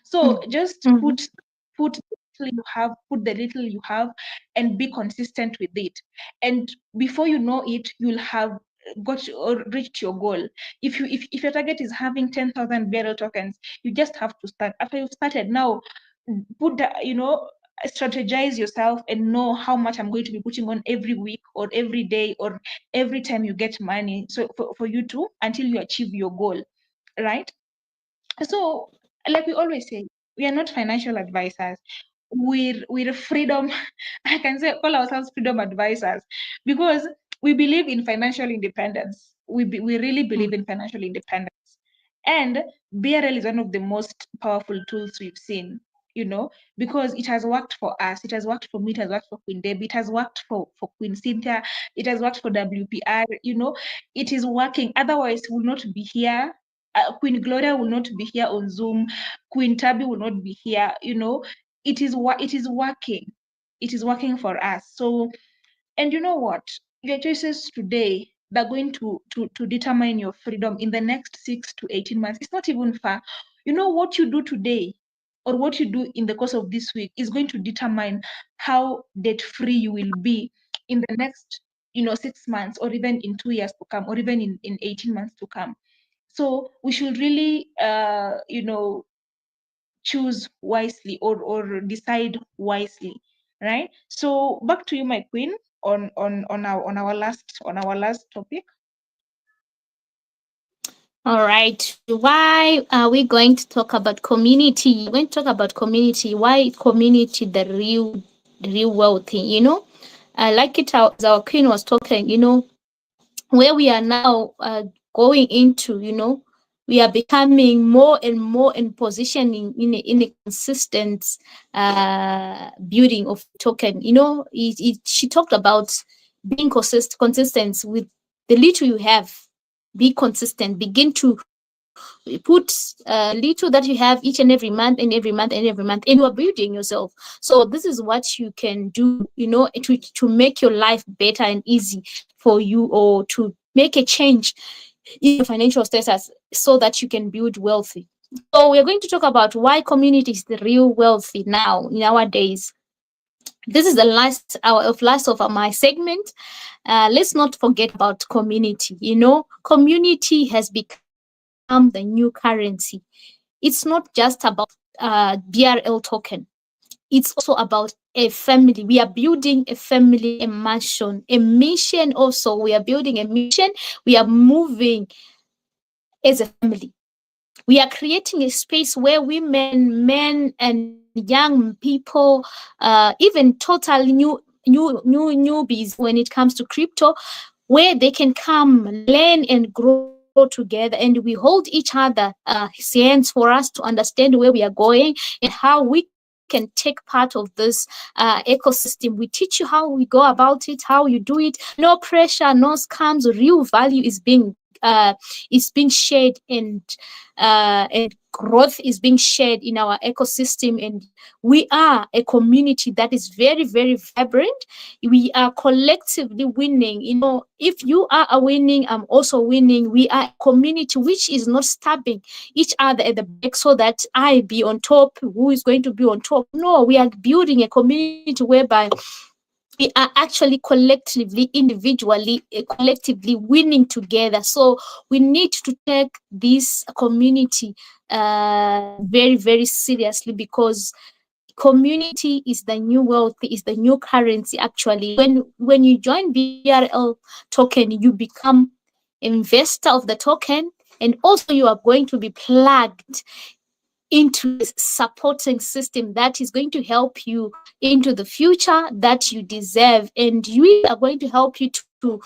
Speaker 2: So just put the little you have, and be consistent with it. And before you know it, you'll have got or reached your goal. If your target is having 10,000 barrel tokens, you just have to start. After you've started, now strategize yourself and know how much I'm going to be putting on every week or every day or every time you get money. So for you to, until you achieve your goal, right? So like we always say, we are not financial advisors. We're freedom. I can say call ourselves freedom advisors, because we believe in financial independence. We really believe in financial independence. And BRL is one of the most powerful tools we've seen, because it has worked for us. It has worked for me. It has worked for Queen Debbie. It has worked for Queen Cynthia. It has worked for WPR. It is working. Otherwise, we'll not be here. Queen Gloria will not be here on Zoom. Queen Tabby will not be here. It is working. It is working for us. So, and you know what? Your choices today, they're going to determine your freedom in the next 6 to 18 months. It's not even far. What you do today or what you do in the course of this week is going to determine how debt-free you will be in the next 6 months, or even in 2 years to come, or even in 18 months to come. So we should really choose wisely, or decide wisely, right? So back to you, my queen, on our last topic.
Speaker 1: All right. Why are we going to talk about community? We're going to talk about community. Why community the real wealthy? I like it as our queen was talking. Where we are now going into. We are becoming more and more in positioning in a consistent building of token. She talked about being consistent with the little you have. Be consistent. Begin to put little that you have each and every month and every month and every month, and you are building yourself. So this is what you can do, to make your life better and easy for you, or to make a change in your financial status so that you can build wealthy. So we're going to talk about why community is the real wealthy now in our days. This is the last of my segment. Let's not forget about community. Community has become the new currency. It's not just about BRL token. It's also about a family. We are building a family, a mansion, a mission. Also, we are building a mission. We are moving as a family. We are creating a space where women, men, and young people, even total new newbies when it comes to crypto, where they can come learn and grow together, and we hold each other hands for us to understand where we are going and how we can take part of this ecosystem. We teach you how we go about it, how you do it. No pressure, no scams. Real value is being shared, and growth is being shared in our ecosystem. And we are a community that is very, very vibrant. We are collectively winning. If you are winning, I'm also winning. We are a community which is not stabbing each other at the back so that I be on top, who is going to be on top. No, we are building a community whereby we are actually collectively, individually, collectively winning together. So we need to take this community very, very seriously, because community is the new wealth, is the new currency. Actually, when you join BRL token, you become investor of the token, and also you are going to be plugged into a supporting system that is going to help you into the future that you deserve. And we are going to help you to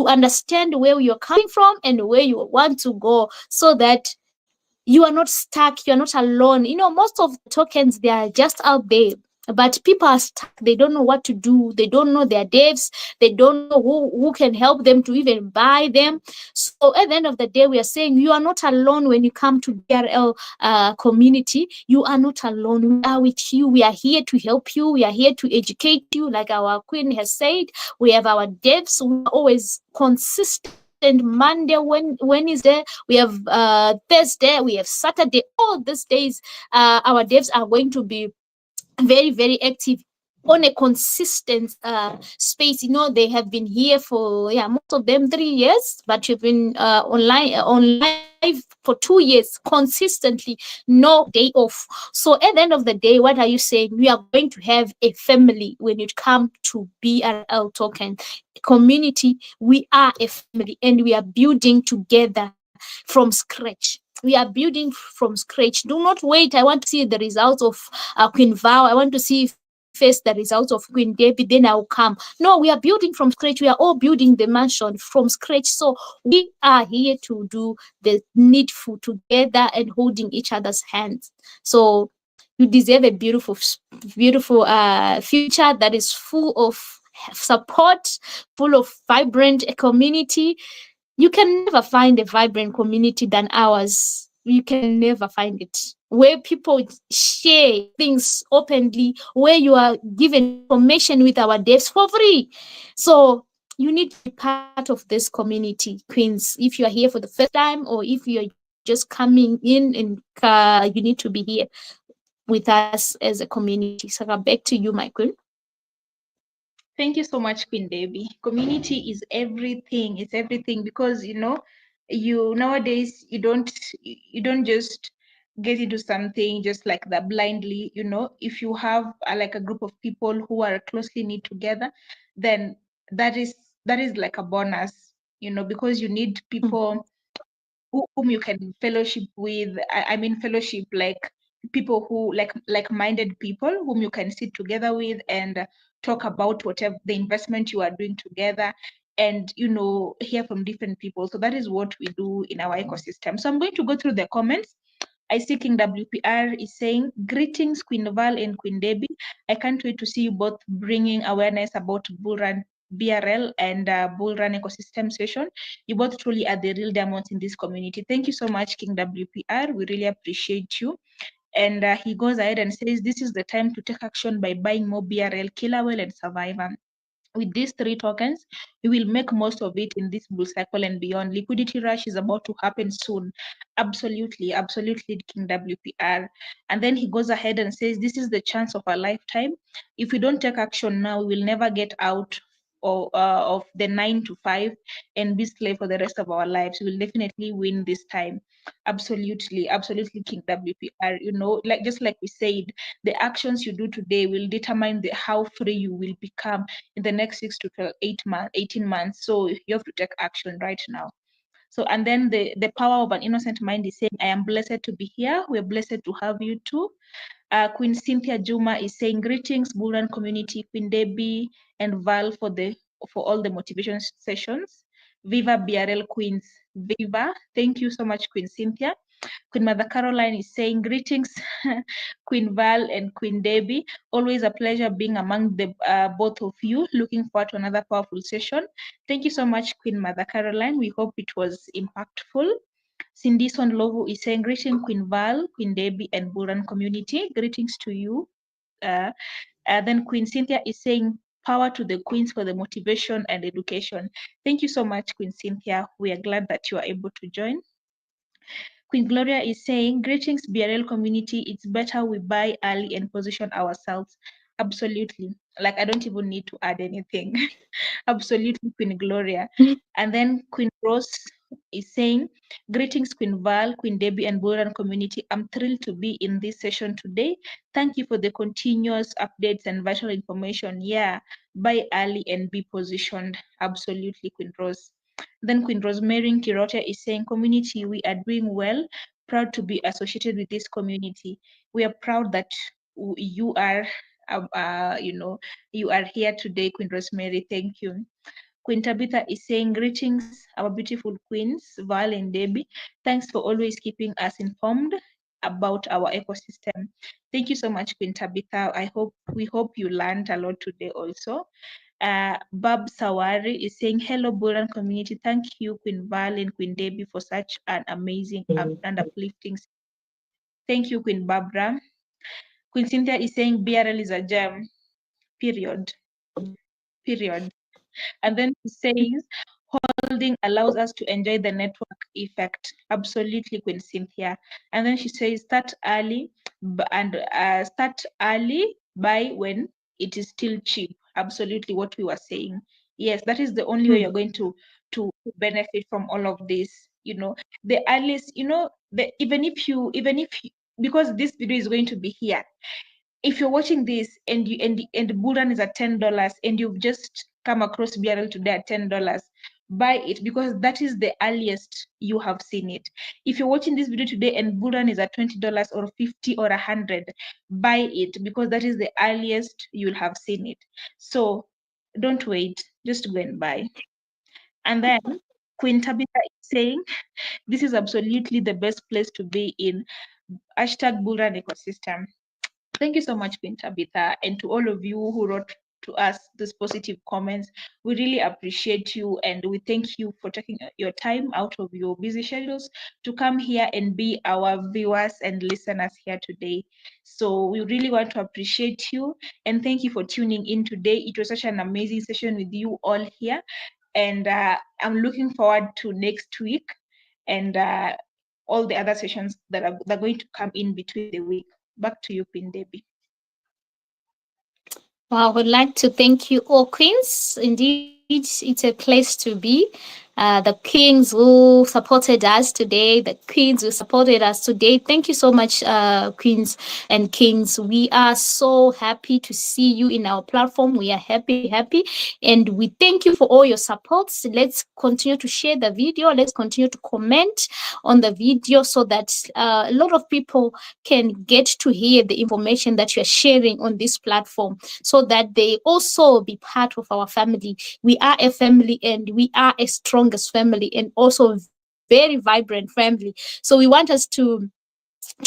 Speaker 1: understand where you're coming from and where you want to go, so that you are not stuck, you're not alone. Most of the tokens, they are just out there, but people are stuck. They don't know what to do, they don't know their devs, they don't know who can help them to even buy them. So at the end of the day, we are saying you are not alone. When you come to BRL community, you are not alone. We are with you. We are here to help you. We are here to educate you, like our queen has said. We have our devs. We are always consistent. Monday, Wednesday, we have Thursday, we have Saturday. All these days, our devs are going to be very, very active on a consistent space. They have been here for, yeah, most of them 3 years, but you've been on live for 2 years consistently, no day off. So at the end of the day, what are you saying? We are going to have a family when it comes to BRL token community. We are a family, and we are building together from scratch. We are building from scratch. Do not wait. I want to see the results of Queen Val. I want to see first the results of Queen Debbie, then I'll come. No, we are building from scratch. We are all building the mansion from scratch. So we are here to do the needful together and holding each other's hands. So you deserve a beautiful, beautiful future that is full of support, full of vibrant community. You can never find a vibrant community than ours. You can never find it. Where people share things openly, where you are given information with our devs for free. So you need to be part of this community, Queens. If you are here for the first time, or if you're just coming in, and you need to be here with us as a community. So back to you, my queen.
Speaker 2: Thank you so much, Queen Debbie. Community is everything. It's everything, because you nowadays you don't just get into something just like that blindly. If you have like a group of people who are closely knit together, then that is that is like a bonus. Because you need people whom you can fellowship with. I mean fellowship, like people who like-minded people whom you can sit together with and talk about whatever the investment you are doing together, and hear from different people. So that is what we do in our ecosystem. So I'm going to go through the comments. I see King WPR is saying, greetings, Queen Val and Queen Debbie. I can't wait to see you both bringing awareness about Bullrun BRL and Bullrun ecosystem session. You both truly are the real diamonds in this community. Thank you so much, King WPR. We really appreciate you. And he goes ahead and says, this is the time to take action by buying more BRL, Killer Whale, and Survivor. With these 3 tokens, we will make most of it in this bull cycle and beyond. Liquidity rush is about to happen soon. Absolutely, absolutely, King WPR. And then he goes ahead and says, this is the chance of a lifetime. If we don't take action now, we will never get out of the 9 to 5 and be slave for the rest of our lives. We will definitely win this time. Absolutely, absolutely, King WPR. Like just like we said, the actions you do today will determine how free you will become in the next 6 to 12, 18 months. So you have to take action right now. So, and then the power of an innocent mind is saying, I am blessed to be here. We're blessed to have you too. Queen Cynthia Juma is saying greetings, Bullrun community, Queen Debbie and Val for all the motivation sessions. Viva BRL Queens. Viva. Thank you so much, Queen Cynthia. Queen Mother Caroline is saying greetings, Queen Val and Queen Debbie. Always a pleasure being among the both of you. Looking forward to another powerful session. Thank you so much, Queen Mother Caroline. We hope it was impactful. Cindy Sonlovu is saying greeting, Queen Val, Queen Debbie, and Bullrun community. Greetings to you. Then Queen Cynthia is saying power to the queens for the motivation and education. Thank you so much, Queen Cynthia. We are glad that you are able to join. Queen Gloria is saying, greetings BRL community, it's better we buy early and position ourselves. Absolutely. Like I don't even need to add anything. Absolutely, Queen Gloria. And then Queen Rose is saying, greetings Queen Val, Queen Debbie and Bullrun community. I'm thrilled to be in this session today. Thank you for the continuous updates and vital information. Yeah, buy early and be positioned. Absolutely, Queen Rose. Then Queen Rosemary Kirote is saying, community, we are doing well. Proud to be associated with this community. We are proud that you are, you are here today, Queen Rosemary. Thank you. Queen Tabitha is saying, greetings, our beautiful queens, Val and Debbie. Thanks for always keeping us informed about our ecosystem. Thank you so much, Queen Tabitha. We hope you learned a lot today also. Bab Sawari is saying, hello, Bullrun community. Thank you, Queen Val and Queen Debbie, for such an amazing and uplifting. Thank you, Queen Barbara. Queen Cynthia is saying, BRL is a gem, period. Period. And then she says, holding allows us to enjoy the network effect. Absolutely, Queen Cynthia. And then she says, start early start early, buy when it is still cheap. Absolutely, what we were saying. Yes, that is the only way you're going to benefit from all of this. You know, the earliest, even if you, because this video is going to be here, if you're watching this and Bullrun is at $10 and you've just come across BRL today at $10, buy it because that is the earliest you have seen it. If you're watching this video today and Bullrun is at $20 or 50 or 100, buy it because that is the earliest you'll have seen it. So don't wait, just go and buy. And then Queen Tabitha is saying, this is absolutely the best place to be in. #Bullrun ecosystem. Thank you so much, Queen Tabitha, and to all of you who wrote to us these positive comments. We really appreciate you and we thank you for taking your time out of your busy schedules to come here and be our viewers and listeners here today. So we really want to appreciate you and thank you for tuning in today. It was such an amazing session with you all here, and I'm looking forward to next week and all the other sessions that are going to come in between the week. Back to you, Queen Debbie.
Speaker 1: Well, I would like to thank you all, Queens. Indeed, it's a place to be. The Kings who supported us today, the Queens who supported us today. Thank you so much, Queens and Kings. We are so happy to see you in our platform. We are happy. And we thank you for all your supports. Let's continue to share the video. Let's continue to comment on the video so that a lot of people can get to hear the information that you're sharing on this platform so that they also be part of our family. We are a family and we are a strongest family and also very vibrant family. So we want us to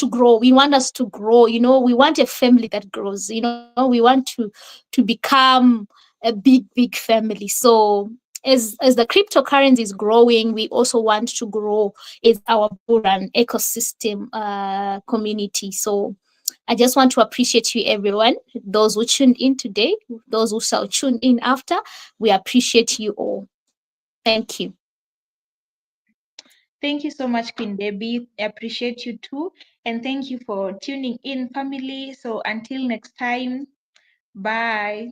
Speaker 1: grow. We want us to grow. We want a family that grows. We want to become a big family. So as the cryptocurrency is growing, we also want to grow as our Bullrun ecosystem community. So I just want to appreciate you, everyone. Those who tuned in today, those who shall tune in after, we appreciate you all. Thank you.
Speaker 2: Thank you so much, Queen Debbie. I appreciate you too. And thank you for tuning in, family. So until next time, bye.